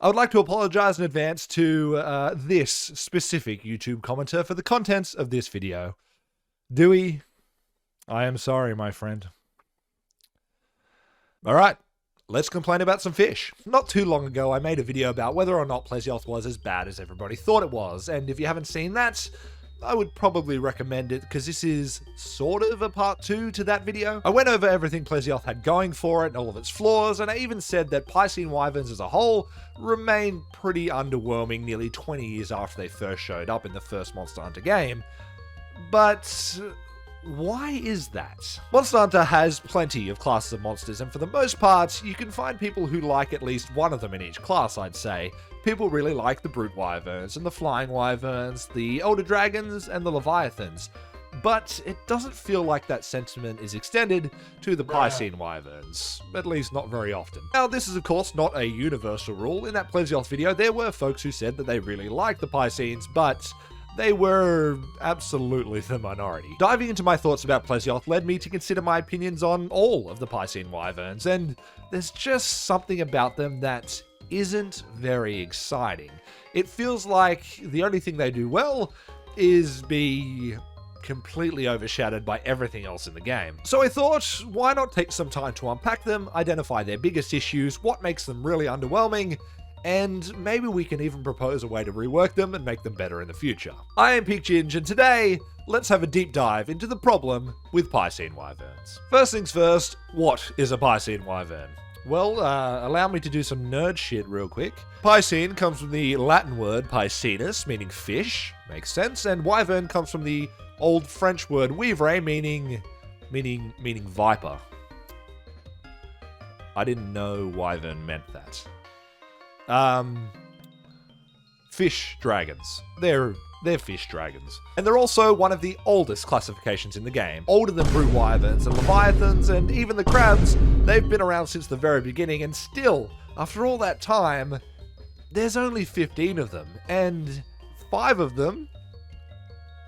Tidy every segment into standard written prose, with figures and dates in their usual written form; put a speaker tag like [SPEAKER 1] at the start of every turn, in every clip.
[SPEAKER 1] I would like to apologize in advance to this specific YouTube commenter for the contents of this video. Dewey, I am sorry, my friend. Alright, let's complain about some fish. Not too long ago, I made a video about whether or not Plesioth was as bad as everybody thought it was, and if you haven't seen that, I would probably recommend it, because this is sort of a part 2 to that video. I went over everything Plesioth had going for it and all of its flaws, and I even said that Piscine Wyverns as a whole remain pretty underwhelming nearly 20 years after they first showed up in the first Monster Hunter game. But why is that? Monster Hunter has plenty of classes of monsters, and for the most part, you can find people who like at least one of them in each class, I'd say. People really like the Brute Wyverns and the Flying Wyverns, the Elder Dragons and the Leviathans, but it doesn't feel like that sentiment is extended to the Piscine Wyverns, at least not very often. Now, this is of course not a universal rule. In that Plesioth video, there were folks who said that they really liked the Piscines, but they were absolutely the minority. Diving into my thoughts about Plesioth led me to consider my opinions on all of the Piscine Wyverns, and there's just something about them that isn't very exciting. It feels like the only thing they do well is be completely overshadowed by everything else in the game. So I thought, why not take some time to unpack them, identify their biggest issues, what makes them really underwhelming, and maybe we can even propose a way to rework them and make them better in the future. I am Peak Ginge, and today, let's have a deep dive into the problem with Piscine Wyverns. First things first, what is a Piscine Wyvern? Well, allow me to do some nerd shit real quick. Piscine comes from the Latin word piscinus, meaning fish, makes sense, and wyvern comes from the old French word vivre, meaning viper. I didn't know wyvern meant that. Fish dragons. They're fish dragons. And they're also one of the oldest classifications in the game. Older than Brute Wyverns and Leviathans, and even the crabs. They've been around since the very beginning, and still, after all that time, there's only 15 of them, and 5 of them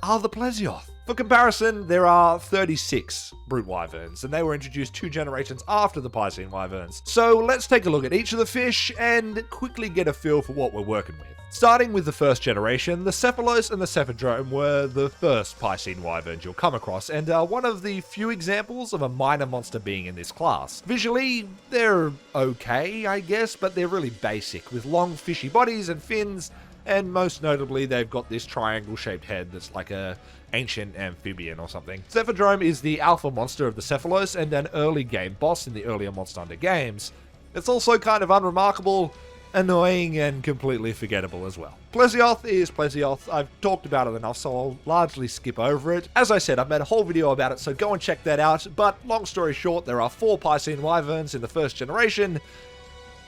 [SPEAKER 1] are the Plesioth. For comparison, there are 36 Brute Wyverns, and they were introduced 2 generations after the Piscine Wyverns. So let's take a look at each of the fish and quickly get a feel for what we're working with. Starting with the first generation, the Cephalos and the Cephadrome were the first Piscine Wyverns you'll come across, and are one of the few examples of a minor monster being in this class. Visually, they're okay, I guess, but they're really basic, with long fishy bodies and fins, and most notably, they've got this triangle-shaped head that's like a ancient amphibian or something. Cephadrome is the alpha monster of the Cephalos and an early game boss in the earlier Monster Hunter games. It's also kind of unremarkable, annoying, and completely forgettable as well. Plesioth is Plesioth. I've talked about it enough, so I'll largely skip over it. As I said, I've made a whole video about it, so go and check that out, but long story short, there are 4 Piscine Wyverns in the first generation,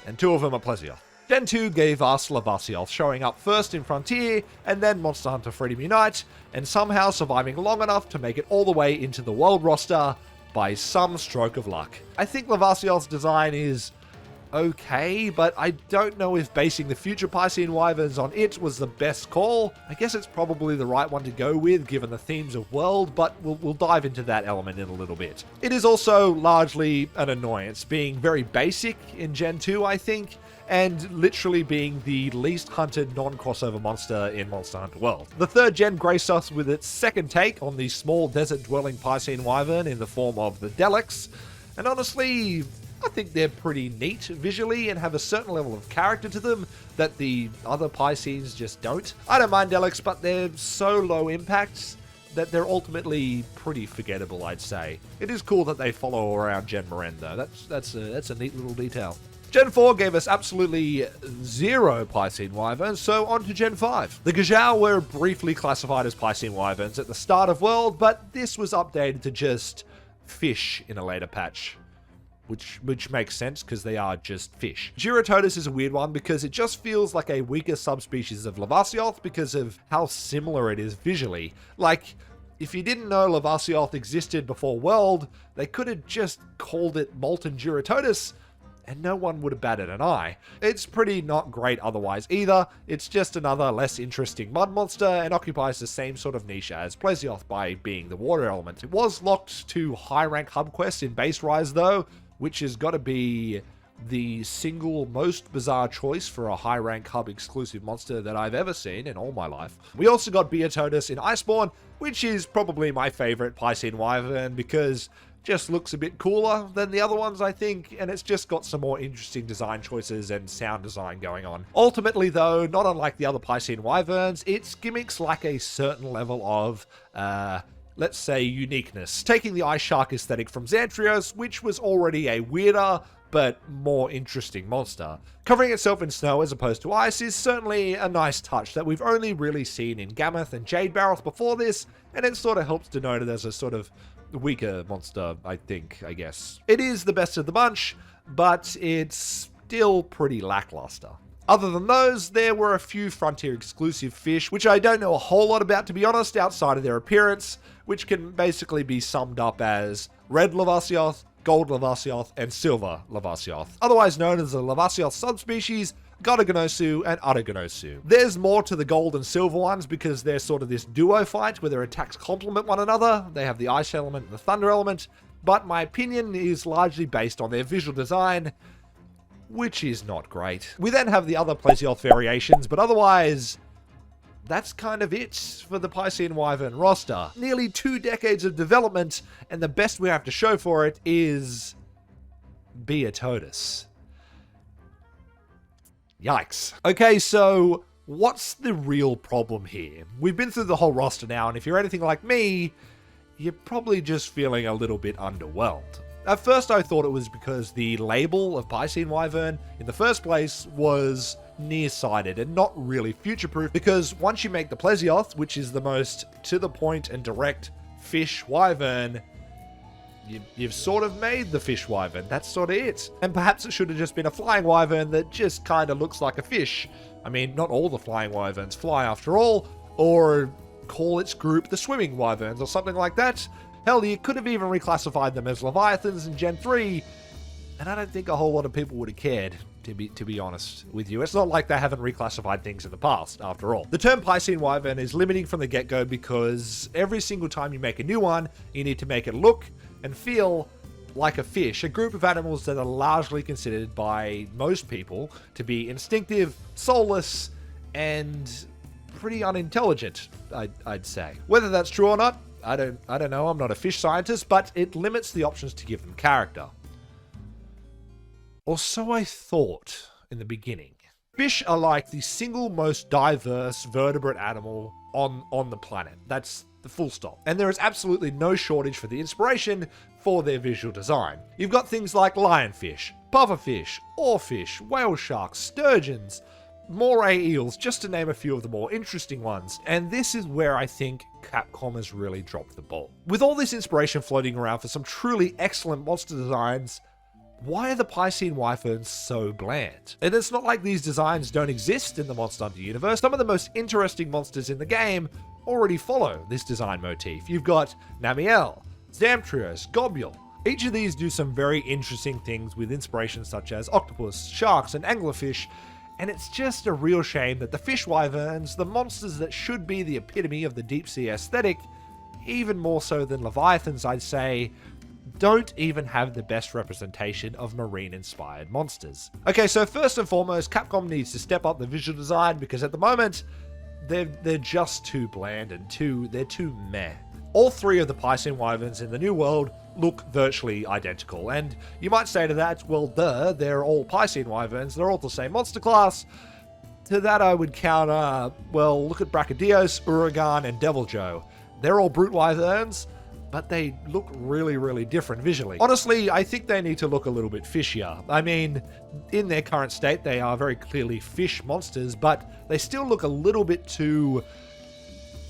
[SPEAKER 1] and 2 of them are Plesioth. Gen 2 gave us Levasioth showing up first in Frontier, and then Monster Hunter Freedom Unite, and somehow surviving long enough to make it all the way into the world roster by some stroke of luck. I think Levasioth's design is okay, but I don't know if basing the future Piscine Wyverns on it was the best call. I guess it's probably the right one to go with given the themes of world, but we'll dive into that element in a little bit. It is also largely an annoyance, being very basic in Gen 2, I think, and literally being the least hunted non-crossover monster in Monster Hunter World. The 3rd gen graced us with its second take on the small desert-dwelling Piscine Wyvern in the form of the Delex, and honestly, I think they're pretty neat visually and have a certain level of character to them that the other Piscines just don't. I don't mind Delex, but they're so low impact that they're ultimately pretty forgettable, I'd say. It is cool that they follow around Gen Moren though. That's a neat little detail. Gen 4 gave us absolutely 0 Piscine Wyverns, so on to Gen 5. The Gajau were briefly classified as Piscine Wyverns at the start of World, but this was updated to just fish in a later patch. Which makes sense, because they are just fish. Gyrototus is a weird one, because it just feels like a weaker subspecies of Levasioth because of how similar it is visually. Like, if you didn't know Levasioth existed before World, they could have just called it Molten Gyrototus, and no one would have batted an eye. It's pretty not great otherwise either. It's just another less interesting mud monster and occupies the same sort of niche as Plesioth by being the water element. It was locked to high rank hub quests in Base Rise though, which has got to be the single most bizarre choice for a high rank hub exclusive monster that I've ever seen in all my life. We also got Beatotus in Iceborne, which is probably my favorite Piscine Wyvern because just looks a bit cooler than the other ones, I think, and it's just got some more interesting design choices and sound design going on. Ultimately, though, not unlike the other Piscine Wyverns, its gimmicks lack a certain level of, let's say, uniqueness. Taking the Ice Shark aesthetic from Xantrios, which was already a weirder, but more interesting monster. Covering itself in snow as opposed to ice is certainly a nice touch that we've only really seen in Gammoth and Jade Barroth before this, and it sort of helps denote it as a sort of weaker monster, I guess. It is the best of the bunch, but it's still pretty lackluster. Other than those, there were a few Frontier exclusive fish, which I don't know a whole lot about, to be honest, outside of their appearance, which can basically be summed up as Red Lavasioth, Gold Lavasioth, and Silver Lavasioth, otherwise known as the Lavasioth subspecies, Godoganosu, and Utterganosu. There's more to the gold and silver ones because they're sort of this duo fight where their attacks complement one another. They have the ice element and the thunder element, but my opinion is largely based on their visual design, which is not great. We then have the other Plesioth variations, but otherwise, that's kind of it for the Piscine Wyvern roster. Nearly 2 decades of development, and the best we have to show for it is Beatotus. Yikes. Okay, so what's the real problem here? We've been through the whole roster now, and if you're anything like me, you're probably just feeling a little bit underwhelmed. At first I thought it was because the label of Piscine Wyvern in the first place was nearsighted and not really future-proof, because once you make the Plesioth, which is the most to-the-point and direct fish wyvern, you've sort of made the fish wyvern. That's sort of it. And perhaps it should have just been a flying wyvern that just kind of looks like a fish. I mean, not all the flying wyverns fly after all, or call its group the swimming wyverns or something like that. Hell, you could have even reclassified them as Leviathans in Gen 3, and I don't think a whole lot of people would have cared, to be honest with you. It's not like they haven't reclassified things in the past, after all. The term Piscine Wyvern is limiting from the get-go because every single time you make a new one, you need to make it look and feel like a fish, a group of animals that are largely considered by most people to be instinctive, soulless, and pretty unintelligent, I'd say. Whether that's true or not, I don't know, I'm not a fish scientist, but it limits the options to give them character. Or so I thought in the beginning. Fish are like the single most diverse vertebrate animal on the planet. That's the full stop. And there is absolutely no shortage for the inspiration for their visual design. You've got things like lionfish, pufferfish, oarfish, whale sharks, sturgeons, moray eels, just to name a few of the more interesting ones. And this is where I think Capcom has really dropped the ball. With all this inspiration floating around for some truly excellent monster designs, why are the Piscine Wyverns so bland? And it's not like these designs don't exist in the Monster Hunter universe. Some of the most interesting monsters in the game already follow this design motif. You've got Namiel, Zamtrios, Gobule. Each of these do some very interesting things with inspirations such as octopus, sharks, and anglerfish, and it's just a real shame that the fish wyverns, the monsters that should be the epitome of the deep sea aesthetic, even more so than Leviathans, I'd say, don't even have the best representation of marine-inspired monsters. Okay, so first and foremost, Capcom needs to step up the visual design because at the moment, they're just too bland and they're too meh. All 3 of the Piscine Wyverns in the New World look virtually identical, and you might say to that, well, duh, they're all Piscine Wyverns, they're all the same monster class. To that I would counter, well, look at Brachydios, Uragan, and Deviljho. They're all brute wyverns, but they look really, really different visually. Honestly, I think they need to look a little bit fishier. I mean, in their current state, they are very clearly fish monsters, but they still look a little bit too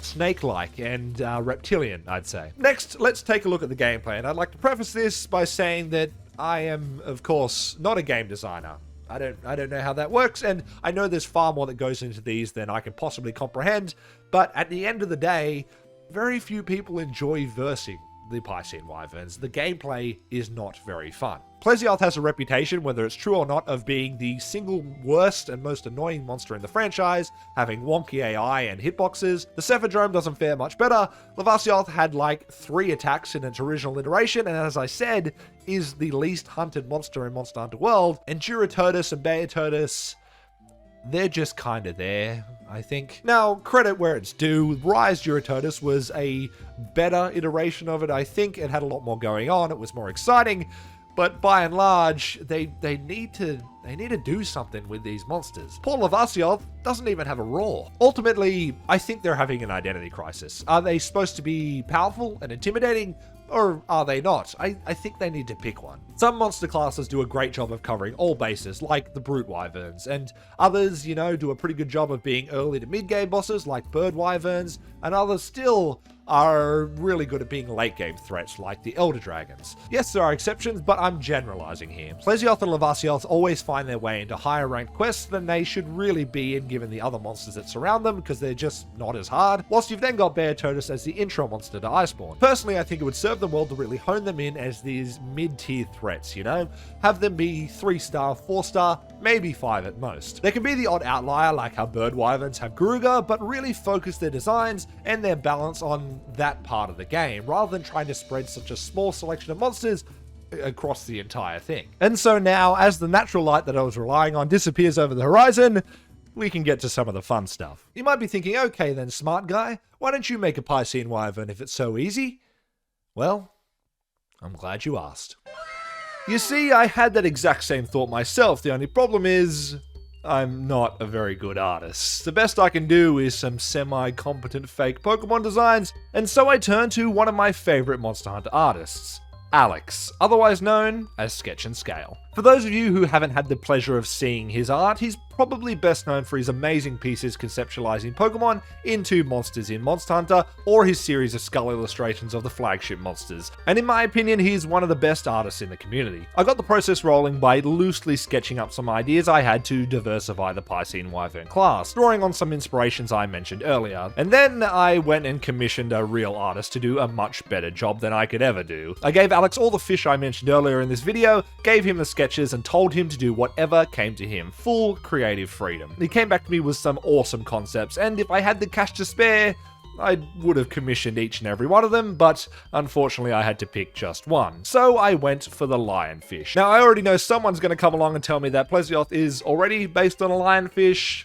[SPEAKER 1] snake-like and reptilian, I'd say. Next, let's take a look at the gameplay, and I'd like to preface this by saying that I am, of course, not a game designer. I don't know how that works, and I know there's far more that goes into these than I can possibly comprehend, but at the end of the day, very few people enjoy versing. the Piscine Wyverns, the gameplay is not very fun. Plesioth has a reputation, whether it's true or not, of being the single worst and most annoying monster in the franchise, having wonky AI and hitboxes. The Cephadrome doesn't fare much better. Levasioth had like 3 attacks in its original iteration, and as I said, is the least hunted monster in Monster Hunter World. And Duratodus and Beotodus, they're just kinda there, I think. Now, credit where it's due, Rise Duratodus was a better iteration of it, I think. It had a lot more going on, it was more exciting, but by and large, they need to do something with these monsters. Poor Levasioth doesn't even have a roar. Ultimately, I think they're having an identity crisis. Are they supposed to be powerful and intimidating, or are they not? I think they need to pick one. Some monster classes do a great job of covering all bases, like the Brute Wyverns, and others, do a pretty good job of being early to mid-game bosses, like Bird Wyverns, and others still are really good at being late-game threats, like the Elder Dragons. Yes, there are exceptions, but I'm generalizing here. Plesioth and Levasioth always find their way into higher-ranked quests than they should really be in, given the other monsters that surround them, because they're just not as hard, whilst you've then got Beotodus as the intro monster to Iceborne. Personally, I think it would serve them well to really hone them in as these mid-tier threats, Have them be 3-star, 4-star, maybe 5 at most. They can be the odd outlier, like how Bird Wyverns have Garuga, but really focus their designs and their balance on that part of the game, rather than trying to spread such a small selection of monsters across the entire thing. And so now, as the natural light that I was relying on disappears over the horizon, we can get to some of the fun stuff. You might be thinking, okay then, smart guy, why don't you make a Piscine Wyvern if it's so easy? Well, I'm glad you asked. You see, I had that exact same thought myself. The only problem is, I'm not a very good artist. The best I can do is some semi-competent fake Pokemon designs, and so I turned to one of my favorite Monster Hunter artists, Alex, otherwise known as Sketch and Scale. For those of you who haven't had the pleasure of seeing his art, he's probably best known for his amazing pieces conceptualizing Pokemon into monsters in Monster Hunter, or his series of skull illustrations of the flagship monsters. And in my opinion, he's one of the best artists in the community. I got the process rolling by loosely sketching up some ideas I had to diversify the Piscine Wyvern class, drawing on some inspirations I mentioned earlier. And then I went and commissioned a real artist to do a much better job than I could ever do. I gave Alex all the fish I mentioned earlier in this video, gave him the sketches, and told him to do whatever came to him. Full creative freedom. He came back to me with some awesome concepts, and if I had the cash to spare, I would have commissioned each and every one of them, but unfortunately I had to pick just one. So I went for the lionfish. Now I already know someone's going to come along and tell me that Plesioth is already based on a lionfish.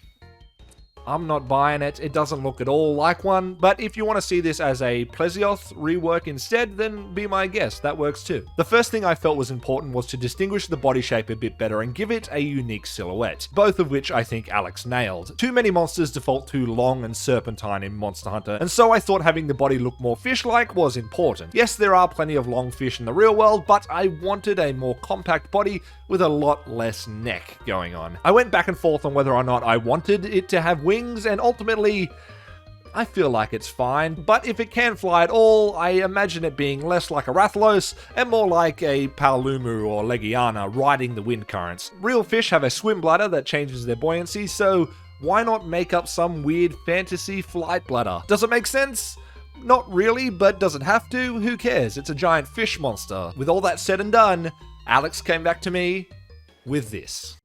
[SPEAKER 1] I'm not buying it, it doesn't look at all like one, but if you want to see this as a Plesioth rework instead, then be my guest, that works too. The first thing I felt was important was to distinguish the body shape a bit better and give it a unique silhouette, both of which I think Alex nailed. Too many monsters default to long and serpentine in Monster Hunter, and so I thought having the body look more fish-like was important. Yes, there are plenty of long fish in the real world, but I wanted a more compact body with a lot less neck going on. I went back and forth on whether or not I wanted it to have wings, and ultimately, I feel like it's fine, but if it can fly at all, I imagine it being less like a Rathalos and more like a Paolumu or Legiana riding the wind currents. Real fish have a swim bladder that changes their buoyancy, so why not make up some weird fantasy flight bladder? Does it make sense? Not really, but does it have to? Who cares? It's a giant fish monster. With all that said and done, Alex came back to me with this.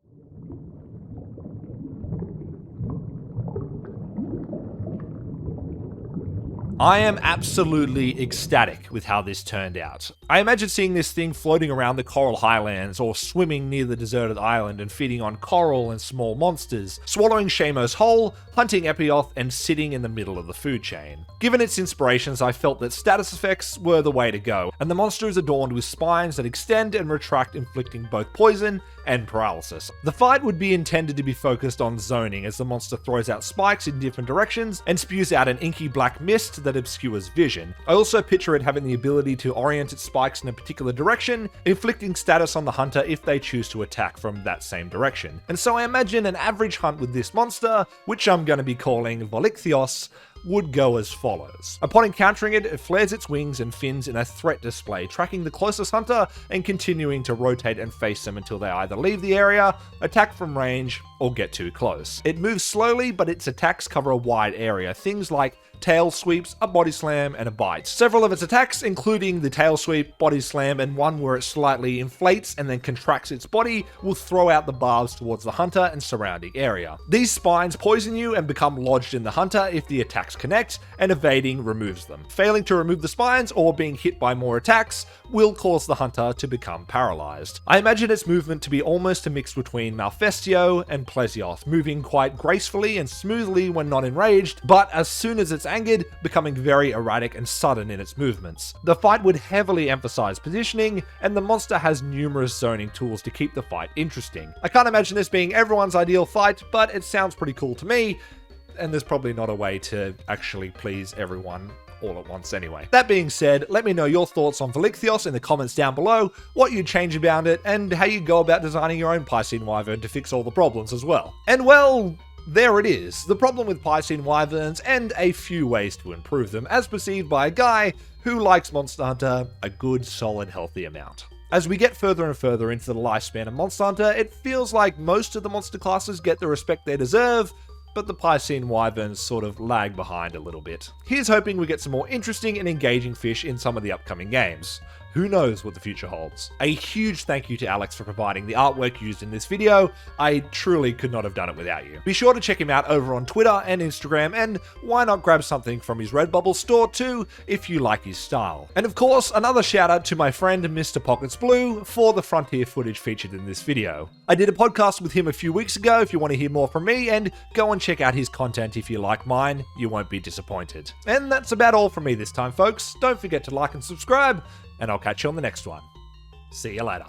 [SPEAKER 1] I am absolutely ecstatic with how this turned out. I imagine seeing this thing floating around the Coral Highlands or swimming near the deserted island and feeding on coral and small monsters, swallowing Shamo's whole, hunting Epioth, and sitting in the middle of the food chain. Given its inspirations, I felt that status effects were the way to go, and the monster is adorned with spines that extend and retract, inflicting both poison and paralysis. The fight would be intended to be focused on zoning, as the monster throws out spikes in different directions and spews out an inky black mist that obscures vision. I also picture it having the ability to orient its spikes in a particular direction, inflicting status on the hunter if they choose to attack from that same direction. And so I imagine an average hunt with this monster, which I'm going to be calling Volikthios, would go as follows. Upon encountering it, it flares its wings and fins in a threat display, tracking the closest hunter and continuing to rotate and face them until they either leave the area, attack from range, or get too close. It moves slowly, but its attacks cover a wide area, things like tail sweeps, a body slam, and a bite. Several of its attacks, including the tail sweep, body slam, and one where it slightly inflates and then contracts its body, will throw out the barbs towards the hunter and surrounding area. These spines poison you and become lodged in the hunter if the attacks connect, and evading removes them. Failing to remove the spines or being hit by more attacks will cause the hunter to become paralyzed. I imagine its movement to be almost a mix between Malfestio and Plesioth, moving quite gracefully and smoothly when not enraged, but as soon as it's angered, becoming very erratic and sudden in its movements. The fight would heavily emphasize positioning, and the monster has numerous zoning tools to keep the fight interesting. I can't imagine this being everyone's ideal fight, but it sounds pretty cool to me, and there's probably not a way to actually please everyone all at once anyway. That being said, let me know your thoughts on Velikthios in the comments down below, what you'd change about it, and how you go about designing your own Piscine Wyvern to fix all the problems as well. And well, there it is, the problem with Piscine Wyverns and a few ways to improve them, as perceived by a guy who likes Monster Hunter a good, solid, healthy amount. As we get further and further into the lifespan of Monster Hunter, it feels like most of the monster classes get the respect they deserve, but the Piscine Wyverns sort of lag behind a little bit. Here's hoping we get some more interesting and engaging fish in some of the upcoming games. Who knows what the future holds? A huge thank you to Alex for providing the artwork used in this video. I truly could not have done it without you. Be sure to check him out over on Twitter and Instagram, and why not grab something from his Redbubble store too, if you like his style. And of course, another shout out to my friend Mr. Pockets Blue for the Frontier footage featured in this video. I did a podcast with him a few weeks ago if you want to hear more from me, and go and check out his content if you like mine, you won't be disappointed. And that's about all from me this time, folks. Don't forget to like and subscribe, and I'll catch you on the next one. See you later.